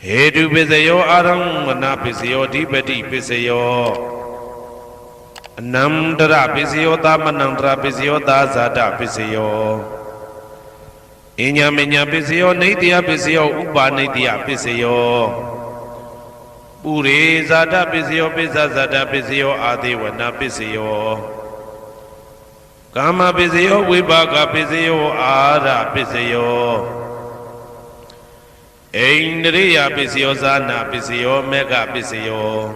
Hedu Pisayo Aramana Pisayo Dipati Pisayo Namdra Pisayo Tamanandra Pisayo Dazada Pisayo Inyaminya Pisayo Nidya Pisayo Upa Nidya Pisayo Puri Zada Pisayo Pisazada Pisayo Adiwana Pisayo Kama Pisayo Vibhaga Pisayo Ara Pisayo Indriya Pisayo Zana Pisayo Mega Pisayo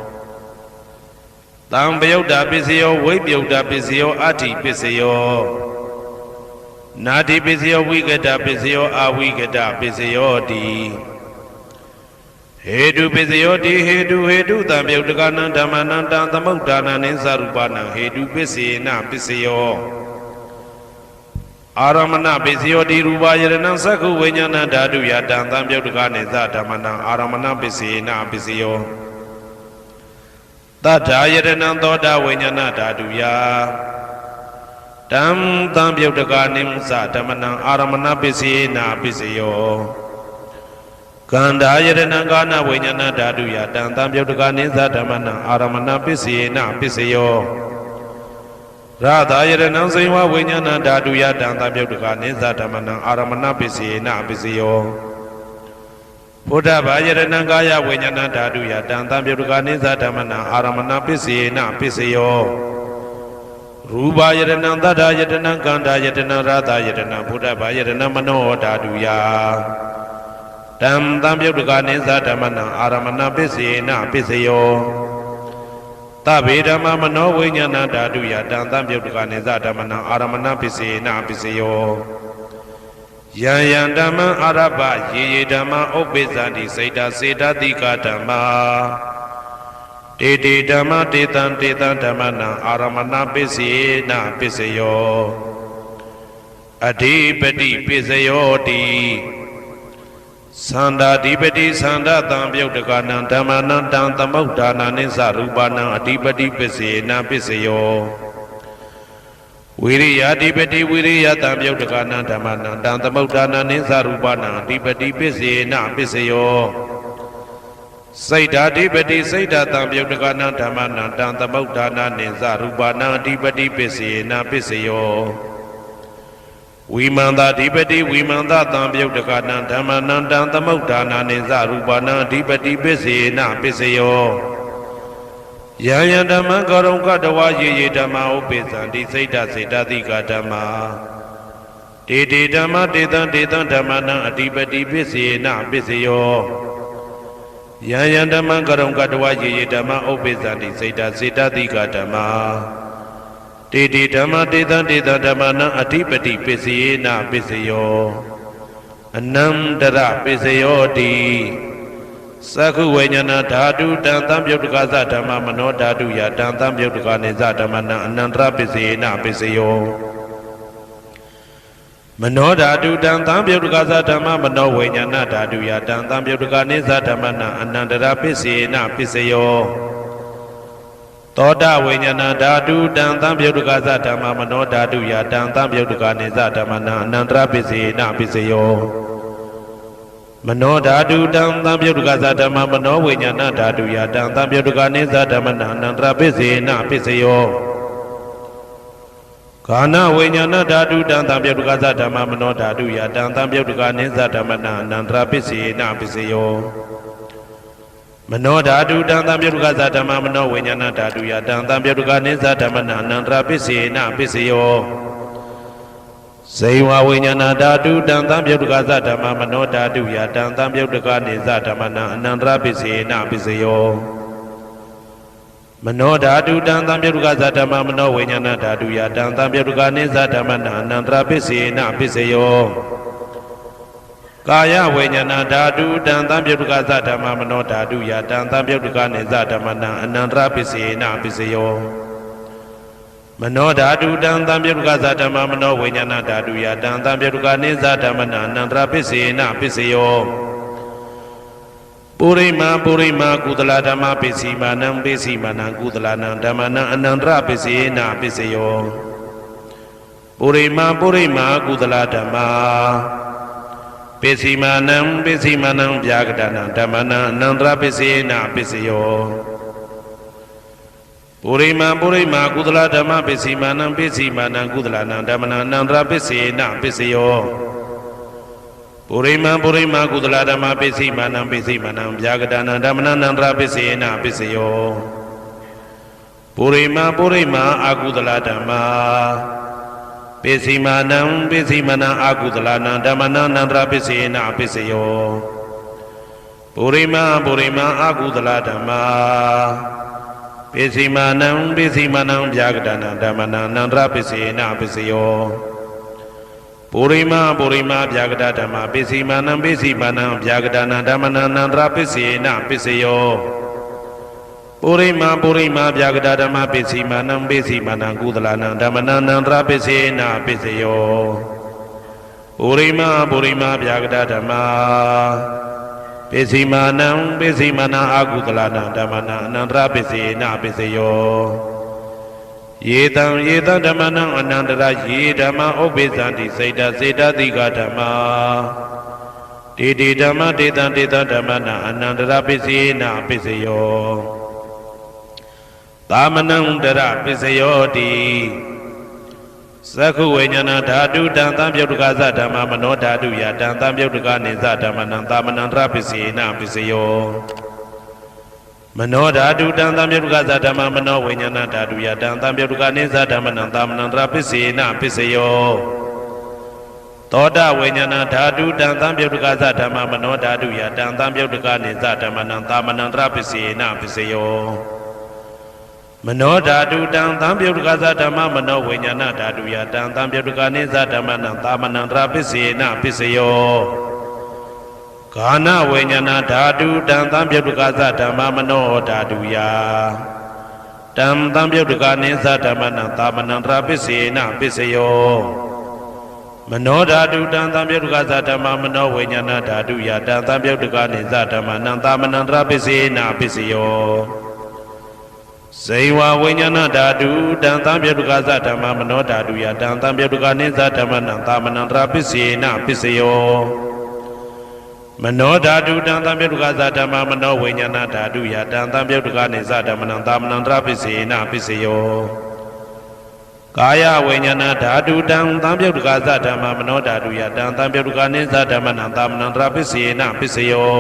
Tambayuda Pisayo Vibhyuda Pisayo Ati Pisayo Nadi Pisayo Vigada Pisayo Avigada Pisayo Di Hedu Pisayo Di Hedu Tambayudagana Dhamananda Tamudana Ninsarupana Hedu Pisina Pisayo Aramana Pisayo Di Rubayana Saku Vinyana Dadu Yatan Tambayudagane Zadamana Aramana Pisina Pisayo Tata Yadana Toda Vinyana Dadu Ya Tam Tambayudagane Zadamana Aramana Pisina Pisayo Kanda Yadana Gana Vinyana Dadu Yatan Tambayudagane Zadamana Aramana Pisina Pisayo Radha Yadana Saiva Vinyana Dadu Yatan Tambayudagane Zadamana Aramana Pisina Pisayo Buddha Yadana Gaya Vinyana Dadu Yatan Tambayudagane Zadamana Aramana Pisina Pisayo Ruba Yadana Dada Yadana Kanda Yadana Radha Yadana Buddha Yadana Mano Dadu Ya Tam Tambayudagane Zadamana Aramana Pisina Pisayo Tabedama Mano Vinyana Dadu Yatan Tambayudagane Zadamana Aramana Pisina Pisayo Yayandama Araba Yedama Obezandi Saita Seda Dika Dhamma Dede Dhamma Detan Dhamana Aramana Pisina Pisayo Adipati Pisayo Di Sanda Dipati Sanda Tambayudagana Dhammana Tamudana Ninsarupana Adipati Pisina Pisayo Viriya Dipati Viriya Tambayudagana Dhammana Tamudana Ninsarupana Adipati Pisina Pisayo Saita Dipati Saita Tambayudagana Dhammana Tamudana Ninsarupana Adipati Pisina Pisayo Vimanda Dipati Vimanda Tambayudagana Dhammana Tamudana Ninsarupana Adipati Pisina Pisayo Yayandama Karunka Dawa Ye Dhamma Upezandi Saita Saita Dika Dhamma Dede Dhamma Detan Dhammana Adipati Pisina Pisayo Yayandama Karunka Dawa Ye Dhamma Upezandi Saita Saita Dika Dhamma Dede Dhamma Detan Dhammana Adipati Pisina Pisayo Anandara Pisayo Di Saku Vinyana Dhatu Tambayudagane Dhamma Mano Dhatu Yatan Tambayudagane Zadamana Anandra Pisina Pisayo Mano Dhatu Tambayudagane Dhamma Mano Vinyana Dhatu Yatan Tambayudagane Zadamana Anandra Pisina Pisayo Toda Vinyana Dhatu Tambayudagane Dhamma Mano Dhatu Yatan Tambayudagane Zadamana Anandra Pisina Pisayo Mano Dhatu Tambayudagane Dhamma Mano Vinyana Dhatu Yatan Tambayudagane Zadamana Anandra Pisina Pisayo Kana Vinyana Dhatu Tambayudagane Dhamma Mano Dhatu Yatan Tambayudagane Zadamana Anandra Pisina Pisayo Mano Dhatu Tambayudagane Dhamma Mano Vinyana Dhatu Yatan Tambayudagane Zadamana Anandra Pisina Pisayo Saiva Vinyana Dhatu Tambayudagane Dhamma Mano Dhatu Yatan Tambayudagane Zadamana Anandra Pisina Pisayo Mano Dhatu Tambayudagane Dhamma Mano Vinyana Dhatu Yatan Tambayudagane Zadamana Anandra Pisina Pisayo Kaya Vinyana Dhatu Tambayudagane Dhamma Mano Dhatu Yatan Tambayudagane Zadamana Anandra Pisina Pisayo Mano Dhatu Tambayudagane Dhamma Mano Vinyana Dhatu Yatan Tambayudagane Zadamana Anandra Pisina Pisayo Purima Kudala Dhamma Pisimanam Pisimanam Kudalana Dhammana Anandra Pisina Pisayo Purima Kudala Dhamma ပိစီမာနံဗျာကတနံဓမ္မနံအနန္တရပစ္စေနပစ္စယောပုရိမာကုသလဓမ္မပိစီမာနံကုသလနံဓမ္မနံအနန္တရပစ္စေနပစ္စယောပုရိမာကုသလဓမ္မပိစီမာနံဗျာကတနံဓမ္မနံအနန္တရပစ္စေနပစ္စယောပုရိမာအကုသလဓမ္မပိစီမာနံအကုသလနံဓမ္မနံအနန္တရပစ္စေနပစ္စယောပုရိမာအကုသလဓမ္မပိစီမာနံဗျာကတနံဓမ္မနံအနန္တရပစ္စေနပစ္စယောပုရိမာဗျာကတဓမ္မပိစီမာနံဗျာကတနံဓမ္မနံအနန္တရပစ္စေနပစ္စယောပုရိမာဗျာကတဓမ္မပိစီမာနံကုသလနံဓမ္မနံအနန္တရပစ္စေနပစ္စယောပုရိမာဗျာကတဓမ္မပိစီမာနံအကုသလနံဓမ္မနံအနန္တရပစ္စေနပစ္စယောယေတံဓမ္မနံအနန္တရယေဓမ္မဥပ္ပိသန္တိစေတတိကဓမ္မတေဓမ္မတေတံဓမ္မနံအနန္တရပစ္စေနပစ္စယောသာမနံတရပစ္စယောတိသက္ခုဝိညာဏဓာတုတံသံပြုတ်တကသဓမ္မမနောဓာတုယတံသံပြုတ်တကနိသဓမ္မနံသာမနံတရပစ္စေနပစ္စယောမနောဓာတုတံသံပြုတ်တကသဓမ္မမနောဝိညာဏဓာတုယတံသံပြုတ်တကနိသဓမ္မနံသာမနံတရပစ္စေနပစ္စယောသောတဝိညာဏဓာတုတံသံပြုတ်တကသဓမ္မမနောဓာတုယတံသံပြုတ်တကနိသဓမ္မနံသာမနံတရပစ္စေနပစ္စယောမနောဓာတုတံသံပြုတ်တကသဓမ္မမနောဝိညာဏဓာတုယတံသံပြုတ်တကနိသဓမ္မနံသာမနံတရပစ္စေနပစ္စယောဂာနဝိညာဏဓာတုတံသံပြုတ်တကသဓမ္မမနောဓာတုယတံသံပြုတ်တကနိသဓမ္မနံသာမနံတရပစ္စေနပစ္စယောမနောဓာတုတံသံပြုတ်တကသဓမ္မမနောဝိညာဏဓာတုယတံသံပြုတ်တကနိသဓမ္မနံသာမနံတရပစ္စေနပစ္စယောဇေဝဝိညာဏဓာတုတံသံပြုတ်တကသဓမ္မမနောဓာတုယတံသံပြုတ်တကနိသဓမ္မနံသာမနံတရပစ္စေနပစ္စယောမနောဓာတုတံသံပြုတ်တကသဓမ္မမနောဝိညာဏဓာတုယတံသံပြုတ်တကနိသဓမ္မနံသာမနံတရပစ္စေနပစ္စယောကာယဝိညာဏဓာတုတံသံပြုတ်တကသဓမ္မမနောဓာတုယတံသံပြုတ်တကနိသဓမ္မနံသာမနံတရပစ္စေနပစ္စယော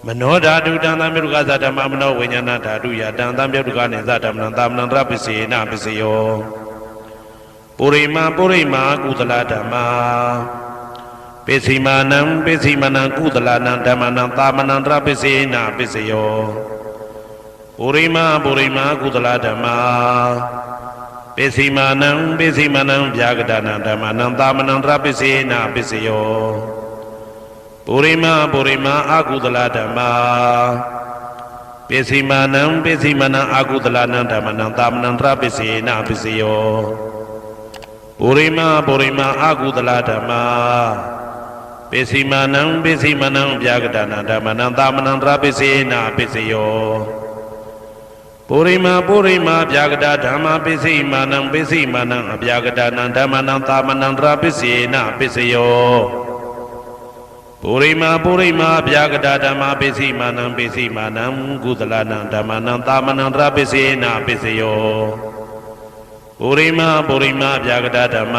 မနောဓာတုတံသံပြုတ်တကသဓမ္မမနောဝိညာဏဓာတုယတံသံပြုတ်တကနိသဓမ္မနံသာမနံတရပစ္စေနပစ္စယောပုရိမာကုသလဓမ္မပိစီမာနံကုသလနံဓမ္မနံသာမနံတရပစ္စေနပစ္စယောပုရိမာကုသလဓမ္မပိစီမာနံဗျာကတနံဓမ္မနံသာမနံတရပစ္စေနပစ္စယောပုရိမာအကုသလဓမ္မပိစီမာနံအကုသလနံဓမ္မနံသာမနံတရပစ္စေနပစ္စယောပုရိမာအကုသလဓမ္မပိစီမာနံဗျာကတနံဓမ္မနံသာမနံတရပစ္စေနပစ္စယောပုရိမာဗျာကတဓမ္မပိစီမာနံအဗျာကတနံဓမ္မနံသာမနံတရပစ္စေနပစ္စယောပုရိမာဗျာကတဓမ္မပိစီမာနံကုသလနံဓမ္မနံသာမနံတရပစ္စေနပစ္စယောပုရိမာဗျာကတဓမ္မ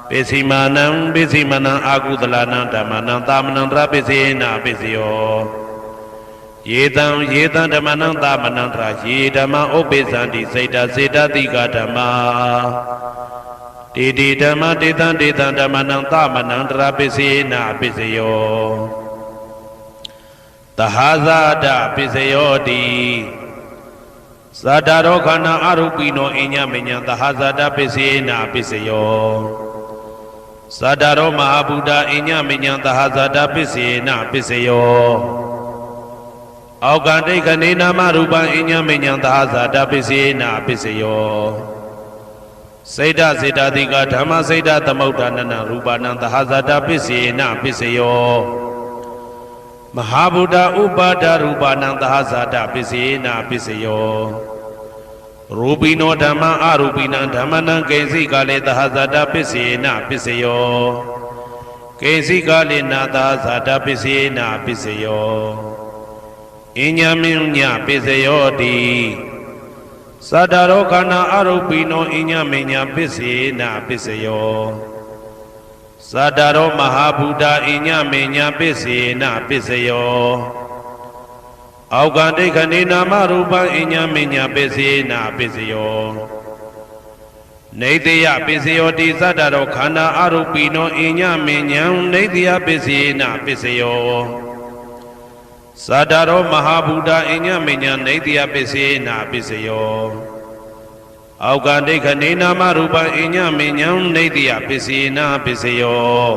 ပိစီမာနံအကုသလနံဓမ္မနံသာမနံတရပစ္စေနပစ္စယောယေတံဓမ္မနံသာမနံတရယေဓမ္မဥပ္ပိသန္တိစေတတိကဓမ္မတေဓမ္မတေတံဓမ္မနံသာမနံတရပစ္စေနပစ္စယောသဟာဇာတပစ္စယောတိသတ္တရောခန္ဓာအရုပိနောအညမညံသဟာဇာတပစ္စေနပစ္စယောသတ္တရောမဟာဗုဒ္ဓအညမညံသဟာဇာတပစ္စေနပစ္စယောအောက်ကတိခဏေနာမရူပံအညမညံသဟာဇာတပစ္စေနပစ္စယောစေတတိကဓမ္မစေတသမုဋ္ဌာနနရူပနံသဟာဇာတပစ္စေနပစ္စယောမဟာဗုဒ္ဓဥပါဒရူပနံသဟာဇာတပစ္စေနပစ္စယောရူပိနောဓမ္မအရူပိနံဓမ္မနံကိဉ္စိကလေသဟာဇာတပစ္စေနပစ္စယော ကေစီကာလိနာသာဇာတပစ္စေနာပစ္စယောအညမင်းညပစ္စယောတိသတ္တရောခန္ဓာအရုပိနောအညမင်းညပစ္စေနာပစ္စယောသတ္တရောမဟာဗုဒ္ဓအညမင်းညပစ္စေနာပစ္စယောအောက်ကဒိဋ္ဌိနာမရူပံအညမင်းညပစ္စေနာပစ္စယောနေတယပစ္စယောတိသတ္တရောခန္ဓာအရုပိနောအညမင်းညံနေတယပစ္စေနာပစ္စယောသတ္တရောမဟာဗုဒ္ဓအညမညနေတယပစ္စေနာပစ္စယောအောက်ကဒိဋ္ဌိနာမရူပံအညမညံနေတယပစ္စေနာပစ္စယော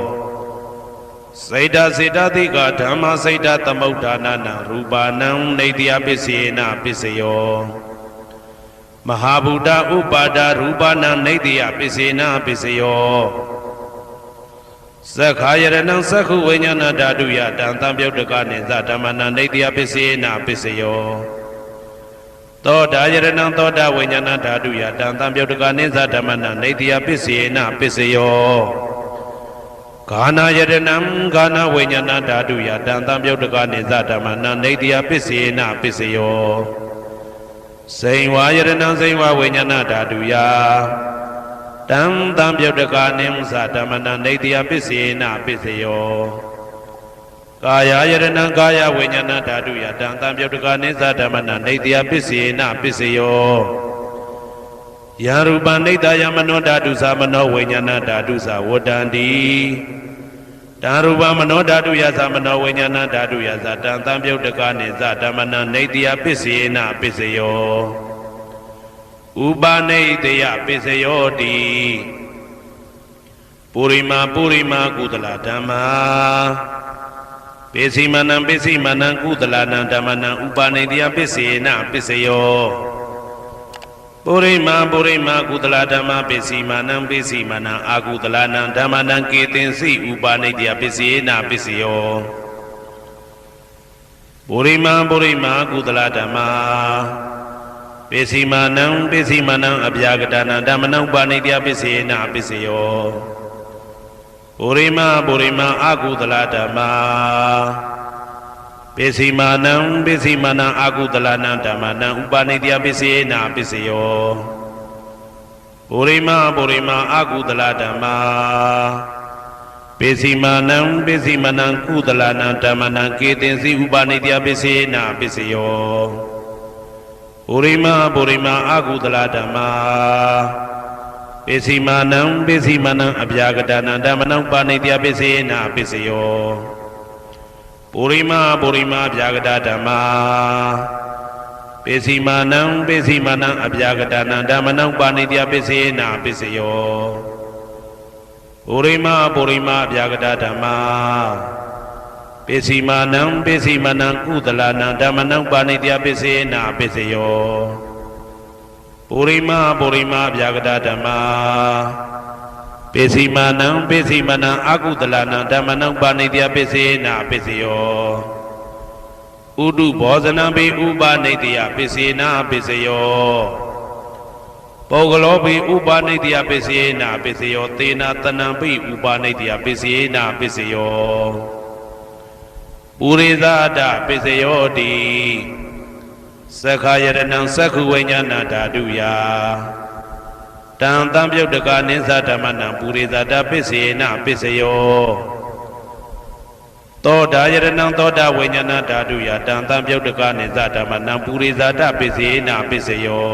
စေတစေတသိကဓမ္မစေတသမုဋ္ဌာနာနာရူပနံနေတယပစ္စေနာပစ္စယောမဟာဗုဒ္ဓဥပါဒရူပနံနေတယပစ္စေနာပစ္စယောသက္ခာယရဏံသက္ခုဝိညာဏဓာတုယတံသံပြုတ်တကနိသဓမ္မနံနေတယပစ္စေနာပစ္စယောသောတာယရဏံသောတာဝိညာဏဓာတုယတံသံပြုတ်တကနိသဓမ္မနံနေတယပစ္စေနာပစ္စယောဂာနာယရဏံဂာနာဝိညာဏဓာတုယတံသံပြုတ်တကနိသဓမ္မနံနေတယပစ္စေနာပစ္စယောစိန်ဝါယရဏံစိန်ဝါဝိညာဏဓာတုယတံသံပြုတ်တကနိသဓမ္မနံနေတယပစ္စေနာပစ္စယောကာယယရဏံကာယဝိညာဏဓာတုယတံသံပြုတ်တကနိသဓမ္မနံနေတယပစ္စေနာပစ္စယောယံရူပံနေတယမနောဓာတုသမနောဝိညာဏဓာတုသဝတ္တန္တိတံရူပမနောဓာတုယသမနောဝိညာဏဓာတုယသတံသံပြုတ်တကနိသဓမ္မနံနေတယပစ္စေနာပစ္စယောဥပနိတယပစ္စယောတိပုရိမာကုသလဓမ္မာပိစိမနံကုသလနံဓမ္မနံဥပနိတယပစ္စေနာပစ္စယောပုရိမာကုသလဓမ္မာပိစိမနံအာကုသလနံဓမ္မနံကေတင်စီဥပနိတယပစ္စေနာပစ္စယောပုရိမာကုသလဓမ္မာပိစိမနံအဗျာကတနာဓမ္မနံဥပနိတယပစ္စေနာပစ္စယောပုရိမာအာကုသလဓမ္မာပိစိမနံအာကုသလနံဓမ္မနံဥပနိတယပစ္စေနာပစ္စယောပုရိမာအာကုသလဓမ္မာပိစိမနံကုသလနံဓမ္မနံကေတင်စီဥပနိတယပစ္စေနာပစ္စယောပုရိမာအာကုသလဓမ္မာပိစိမနံအဗျာကတနာဓမ္မနံပါဏိတယပစ္စေနာပစ္စယောပုရိမာဗျာကတဓမ္မာပိစိမနံအဗျာကတနာဓမ္မနံပါဏိတယပစ္စေနာပစ္စယောပုရိမာဗျာကတဓမ္မာပိစိမနံကုသလနံဓမ္မနံပါဏိတယပစ္စေနာပစ္စယောပုရိမာဗျာကတဓမ္မာပိစိမနံအာကုသလနံဓမ္မနံပါဏိတယပစ္စေနာပစ္စယောဥဒုဘောဇနံပိဥပနိတယပစ္စေနာပစ္စယောပုဂ္ဂလောပိဥပနိတယပစ္စေနာပစ္စယောသေနာတနံပိဥပနိတယပစ္စေနာပစ္စယောပုရိသဒပစ္စယောတိသက္ခာယရဏံသက္ခုဝိညာဏဓာတုယတံသံပြုတ်တကနိသဓမ္မနံပုရိသဒပစ္စေနာပစ္စယောသောတာယရဏံသောတာဝိညာဏဓာတုယတံသံပြုတ်တကနိသဓမ္မနံပုရိသဒပစ္စေနာပစ္စယော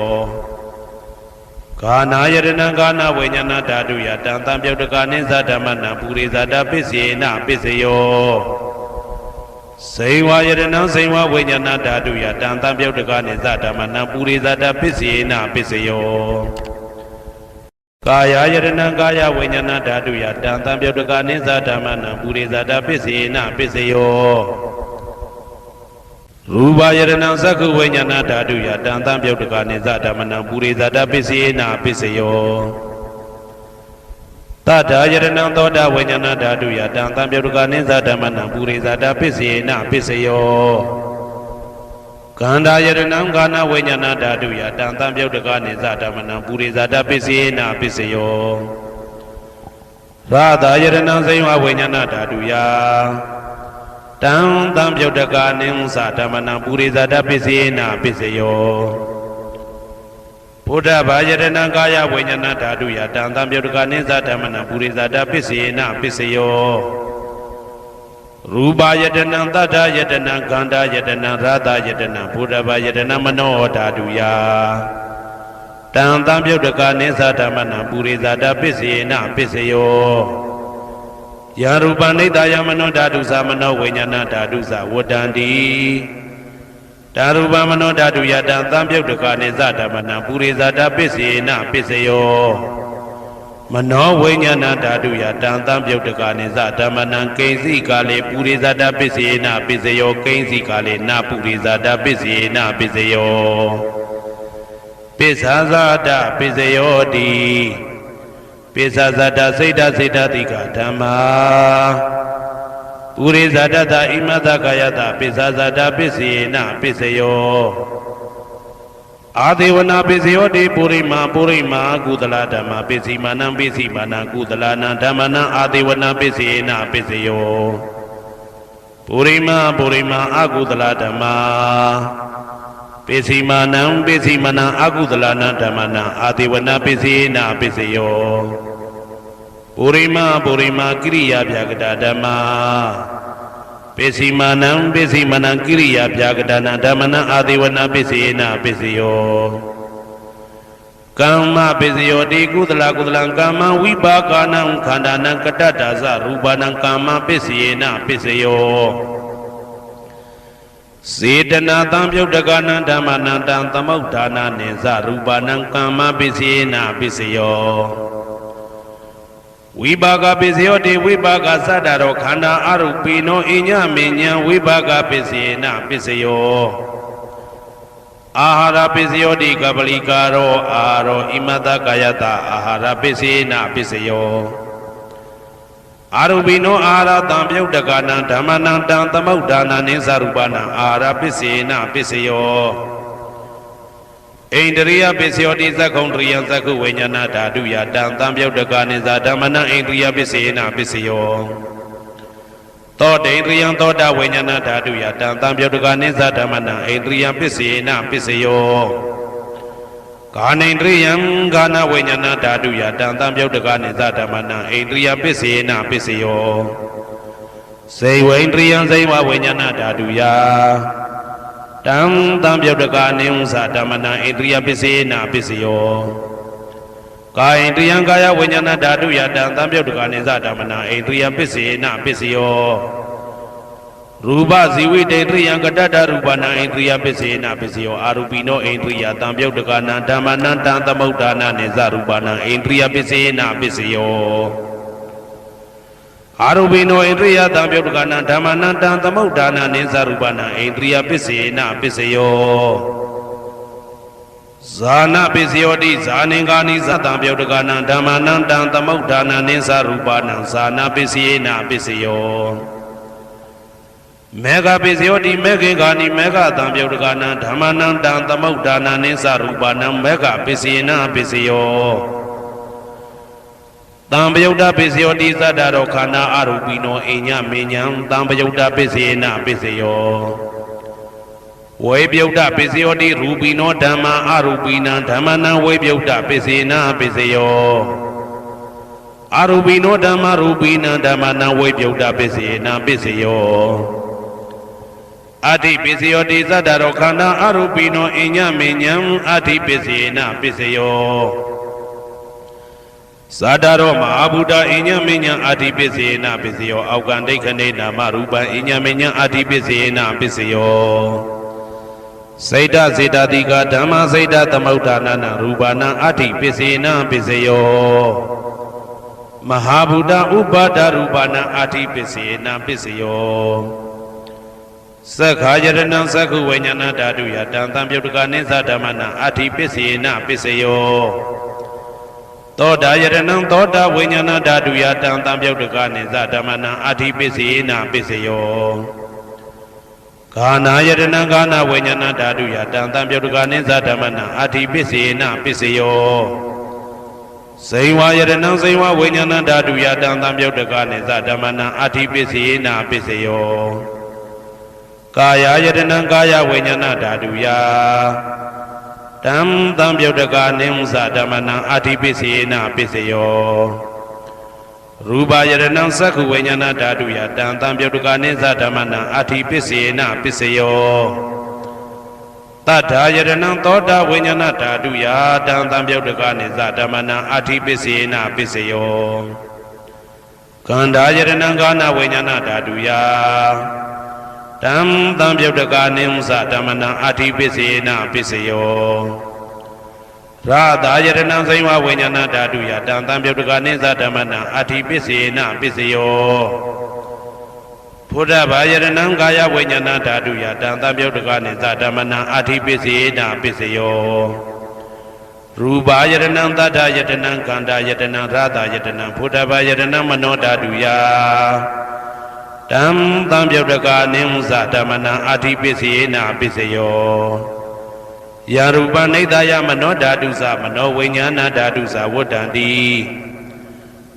ဂာနာယရဏံဂာနာဝိညာဏဓာတုယတံသံပြုတ်တကနိသဓမ္မနံပုရိသဒပစ္စေနာပစ္စယောစိန်ဝါယရဏံစိန်ဝါဝိညာဏဓာတုယတံသံပြုတ်တကနိသဓမ္မနံပုရိသဒပစ္စေနာပစ္စယောကာယယရဏံကာယဝိညာဏဓာတုယတံသံပြုတ်တကနိသဓမ္မနံပုရိသဒပစ္စေနာပစ္စယောရူပယရဏံသက္ခုဝိညာဏဓာတုယတံသံပြုတ်တကနိသဓမ္မနံပုရိသဒပစ္စေနာပစ္စယောတထာယရဏံသောတာဝိညာဏဓာတုယတံသံပြုတ်တကနိသဓမ္မနံပုရိသဒပစ္စေနာပစ္စယောကန္တာယရဏံကာနဝိညာဏဓာတုယတံသံပြုတ်တကနိသဓမ္မနံပုရိသဒပစ္စေနာပစ္စယော ရာသာယရဏံစိဝဝိညာဏဓာတုယတံတံပြုတ်တကာနိသဓမ္မနံပုရိသတပစ္စေနပစ္စယောဘုဒ္ဓဘာယရဏံကာယဝိညာဏဓာတုယတံတံပြုတ်တကာနိသဓမ္မနံပုရိသတပစ္စေနပစ္စယောရူပယတနံတတ္ထယတနံခန္ဓာယတနံရာသယတနံဘုဒ္ဓဘာယတနံမနောဓာတုယတံတံပြုတ်တကာနိသဓမ္မနံပုရိသတပစ္စေနပစ္စယောယာရူပနိတယမနောဓာတုသမနောဝိညာဏဓာတုသဝတ္တန္တိဓာရူပမနောဓာတုယတံသံပြုတ်တကာနိသဓမ္မနံပုရိသတပစ္စေနပစ္စယောမနောဝိညာဏဓာတုယတံသံပြုတ်တကာနိသဓမ္မနံကိဉ္စီကာလေပုရိသတပစ္စေနပစ္စယောကိဉ္စီကာလေနပုရိသတပစ္စေနပစ္စယောပိစ္ဆာဇာတပစ္စယောတိပိစ္ဆာဇာတစိတ်တစိတ်တတိကဓမ္မာပုရိသတတဣမတကာယတပိစ္ဆာဇာတပစ္စေနပစ္စယောအာဒေဝနာပစ္စယောတိပုရိမာကုသလဓမ္မာပစ္စည်းမာနံပစ္စည်းမာနံကုသလနာဓမ္မနံအာဒေဝနာပစ္စေနပစ္စယောပုရိမာအကုသလဓမ္မာပစ္စည်းမာနံအကုသလနာဓမ္မနံအာဒေဝနာပစ္စေနပစ္စယောပုရိမာကိရိယာဗျာကတဓမ္မာပစ္စည်းမာနံကိရိယာဗျာကတနာဓမ္မနံအာဒေဝနာပစ္စေနပစ္စယောကမ္မပစ္စယောတိကုသလကမ္မဝိပါကနံခန္ဓာနံကတ္တတာသရူပနံကမ္မပစ္စေနပစ္စယောစေတနာတံပြုတ်တကနံဓမ္မနံတံသမုဋ္ဌာနာနိသရူပနံကမ္မပစ္စေနပစ္စယောဝိပါကပစ္စယောတိဝိပါကသတ္တရောခန္ဓာအရုပိနောအညမဉ္ဇံဝိပါကပစ္စေနပစ္စယောအာဟာရပစ္စယောတိကပလိကာရောအာရောဣမတကာယတအာဟာရပစ္စေနပစ္စယောအာရုပိနောအာဟာရတံပြုတ်တကနံဓမ္မနံတံသမုဋ္ဌာနာနိသရူပနံအာဟာရပစ္စေနပစ္စယောဣန္ဒရိယပစ္စယောတိသက္ကုံတရိယသက္ကုဝိညာဏဓာတုယတံသံပြုတ်တကာနိသဓမ္မနံဣန္ဒရိယပစ္စေနပစ္စယောသောတေန္ဒရိယသောတဝိညာဏဓာတုယတံသံပြုတ်တကာနိသဓမ္မနံဣန္ဒရိယပစ္စေနပစ္စယောကာနိန္ဒရိယကာနဝိညာဏဓာတုယတံသံပြုတ်တကာနိသဓမ္မနံဣန္ဒရိယပစ္စေနပစ္စယောစေဝိန္ဒရိယစေဝဝိညာဏဓာတုယတံသံပြုတ်တကာနိသဓမ္မနံဣန္ဒရိယပစ္စေနပစ္စယောကာယိန္ဒရိယကာယဝိညာဏဓာတုယတံသံပြုတ်တကာနိသဓမ္မနံဣန္ဒရိယပစ္စေနပစ္စယောရူပဇီဝိတေန္ဒရိယကတ္တရူပနံဣန္ဒရိယပစ္စေနပစ္စယောအာရူပိနောဣန္ဒရိယတံပြုတ်တကာနံဓမ္မနံတံသမုဋ္ဌာနာနိသရူပနံဣန္ဒရိယပစ္စေနပစ္စယောအာရူပိနောဣန္ဒရိယတံပြုတ်တကာနံဓမ္မနံတံသမုဋ္ဌာနာနိသရူပနံဣန္ဒရိယပစ္စေနပစ္စယောဇာနာပစ္စယောတိဇာနိကာနိသတံပြုတ်တကာနံဓမ္မနံတံသမုဋ္ဌာနာနိသရူပနံဇာနာပစ္စေနပစ္စယောမေဃပစ္စယောတိမေခေကာနိမေဃတံပြုတ်တကာနံဓမ္မနံတံသမုဋ္ဌာနာနိသရူပနံမေဃပစ္စေနပစ္စယောတံပယုတ်တပစ္စယောတိသတ္တရောခန္ဓာအရူပိနောအိညမေညံတံပယုတ်တပစ္စေနပစ္စယောဝေပယုတ်တပစ္စယောတိရူပိနောဓမ္မာအရူပိနံဓမ္မနံဝေပယုတ်တပစ္စေနပစ္စယောအရူပိနောဓမ္မာရူပိနံဓမ္မနံဝေပယုတ်တပစ္စေနပစ္စယောအဋ္ဌိပစ္စယောတိသတ္တရောခန္ဓာအရူပိနောအိညမေညံအဋ္ဌိပစ္စေနပစ္စယောဇာတရောမဟာဗုဒ္ဓအိညမေညံအဋ္ဌိပစ္စေနပစ္စယောအောက်ကံဒိဋ္ဌနေနာမရူပံအိညမေညံအဋ္ဌိပစ္စေနပစ္စယောစိတ်တစေတတိကဓမ္မစိတ်တသမုဋ္ဌာနာနရူပနံအဋ္ဌိပစ္စေနပစ္စယောမဟာဗုဒ္ဓဥပါဒရူပနံအဋ္ဌိပစ္စေနပစ္စယောသက္ခာယရဏံသက္ခုဝိညာဏဓာတုယတံသံပြုတ်တကာနိသဓမ္မနံအဋ္ဌိပစ္စေနပစ္စယောသောတာယရဏံသောတာဝိညာဏဓာတုယတံသံပြုတ်တကာနိသဓမ္မနံအဋ္ဌိပစ္စေနပစ္စယောဂာနာယရဏံဂာနာဝိညာဏဓာတုယတံသံပြုတ်တကာနိသဓမ္မနံအဋ္ဌိပစ္စေနပစ္စယော စိန်ဝါယရဏံစိန်ဝါဝိညာဏဓာတုယတံသံပြုတ်တကနိသဓမ္မနံအာတိပစ္စေနာပစ္စယောကာယယတနံကာယဝိညာဏဓာတုယတံသံပြုတ်တကနိသဓမ္မနံအာတိပစ္စေနာပစ္စယောရူပယရဏံသက္ခုဝိညာဏဓာတုယတံသံပြုတ်တကနိသဓမ္မနံအာတိပစ္စေနာပစ္စယောတထာယရဏံသောတာဝိညာဏဓာတုယတံသံပြုတ်တကနိသဓမ္မနံအာတိပစ္စေနာပစ္စယောကန္ဓာယရဏံကာနဝိညာဏဓာတုယတံသံပြုတ်တကနိသဓမ္မနံအာတိပစ္စေနာပစ္စယောရာသာယရဏံစိဝဝိညာဏဓာတုယတံသံပြုတ်တကနိသဓမ္မနံအာတိပစ္စေနာပစ္စယောဘုဒ္ဓဘာယရဏံကာယဝိညာဏဓာတုယတံသံပြုတ်တကနိသဓမ္မနံအာတိပစ္စေနာပစ္စယောရူပယရဏံသတ္တယတနံကန္တာယတနံရာသာယတနံဘုဒ္ဓဘာယရဏံမနောဓာတုယတံသံပြုတ်တကနိသဓမ္မနံအာတိပစ္စေနာပစ္စယောယရူပနိဒာယမနောဓာတုသမနောဝိညာဏဓာတုသဝတ္တံတိ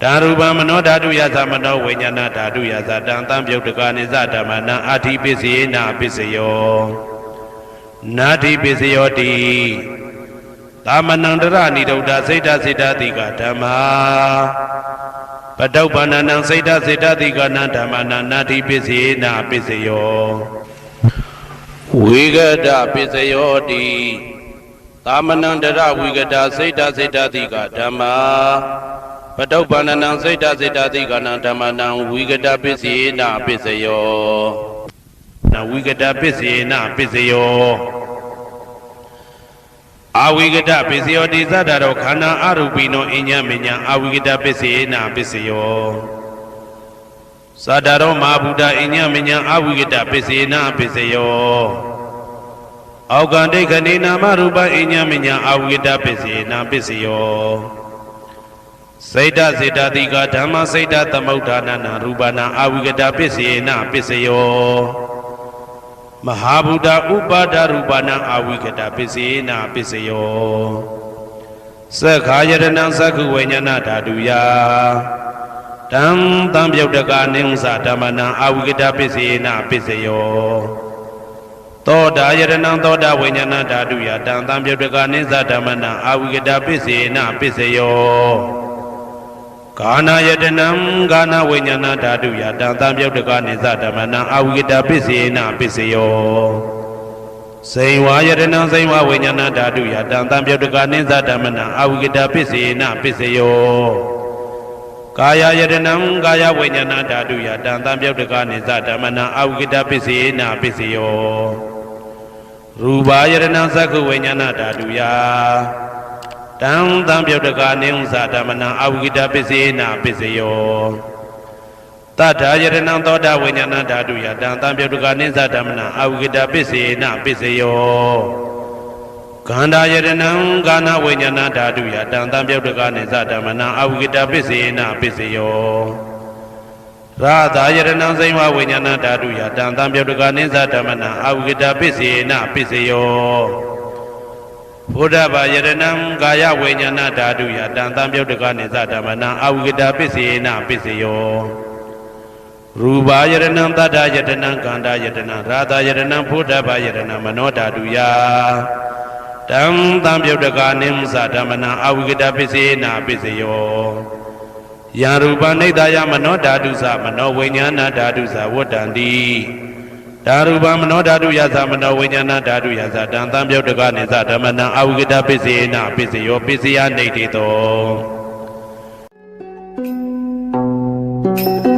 ဓာရူပမနောဓာတုယသမနောဝိညာဏဓာတုယသတံသံပြုတ်တကနိသဓမ္မနံအာတိပစ္စေနာပစ္စယောနာတိပစ္စယောတိသမနန္တရဏိဒုဒ္ဓစိတ်တစေတတိကဓမ္မာပတုပ္ပန္နံစိတ်တစေတတိကနံဓမ္မနံနာတိပစ္စေနာပစ္စယောဝိဂဒပစ္စယောတိသမနန္တရဝိဂဒစိတ်တစေတတိကဓမ္မာပတုပ္ပန္နံစိတ်တစေတတိကနံဓမ္မနံဝိဂဒပစ္စေနာပစ္စယောနဝိဂဒပစ္စေနာပစ္စယောအာဝိကတပစ္စယောတိသတ္တရောခန္ဓာအရူပိနောအညမညာအာဝိကတပစ္စေနာပစ္စယောသတ္တရောမဟာဗုဒ္ဓအညမညာအာဝိကတပစ္စေနာပစ္စယောအောက်ကံဒိဋ္ဌိနာမရူပအညမညာအာဝိကတပစ္စေနာပစ္စယောစိတ်တစေတတိကဓမ္မစိတ်တသမုဋ္ဌာနနာရူပနာအာဝိကတပစ္စေနာပစ္စယောမဟာဗုဒ္ဓဥပါဒရူပနံအာဝိကတပစ္စေနာပစ္စယောသက္ခာယရဏံသက္ခုဝိညာဏဓာတုယတံသံပြုတ်တကနိသဓမ္မနံအာဝိကတပစ္စေနာပစ္စယောသောတာယရဏံသောတာဝိညာဏဓာတုယတံသံပြုတ်တကနိသဓမ္မနံအာဝိကတပစ္စေနာပစ္စယောကာနာယတနံကာနဝိညာဏဓာတုယတံသံပြုတ်တကနိသဓမ္မနံအာဝိကတပစ္စေနာပစ္စယောစိန်ဝါယတနံစိန်ဝဝိညာဏဓာတုယတံသံပြုတ်တကနိသဓမ္မနံအာဝိကတပစ္စေနာပစ္စယောကာယယတနံကာယဝိညာဏဓာတုယတံသံပြုတ်တကနိသဓမ္မနံအာဝိကတပစ္စေနာပစ္စယောရူပယတနံသက္ခုဝိညာဏဓာတုယတံသံပြုတ်တကနိသဓမ္မနံအာဝိကတပစ္စေနာပစ္စယောတထာယရဏံသောတာဝိညာဏဓာတုယတံသံပြုတ်တကနိသဓမ္မနံအာဝိကတပစ္စေနာပစ္စယောကန္ဓာယရဏံကာနဝိညာဏဓာတုယတံသံပြုတ်တကနိသဓမ္မနံအာဝိကတပစ္စေနာပစ္စယောရာသာယရဏံစိဝဝိညာဏဓာတုယတံသံပြုတ်တကနိသဓမ္မနံအာဝိကတပစ္စေနာပစ္စယောဘုဒ္ဓဘာယရဏံကာယဝိညာဏဓာတုယတံသံပြုတ်တကနိသဓမ္မနံအာဝိကတပစ္စေနာပစ္စယောရူပယရဏံတတ္တယတနံကန္တာယတနံရာသာယရဏံဘုဒ္ဓဘာယရဏံမနောဓာတုယတံသံပြုတ်တကနိသဓမ္မနံအာဝိကတပစ္စေနာပစ္စယောယံရူပနိဒာယမနောဓာတုသမနောဝိညာဏဓာတုသဝတ္တံတိဓာရူပမနောဓာတုယသမနောဝိညာဏဓာတုယသတံသံပြုတ်တကနိသဓမ္မနံအာဝိကတပစ္စေနာပစ္စယောပစ္စယနိဋ္ဌိတော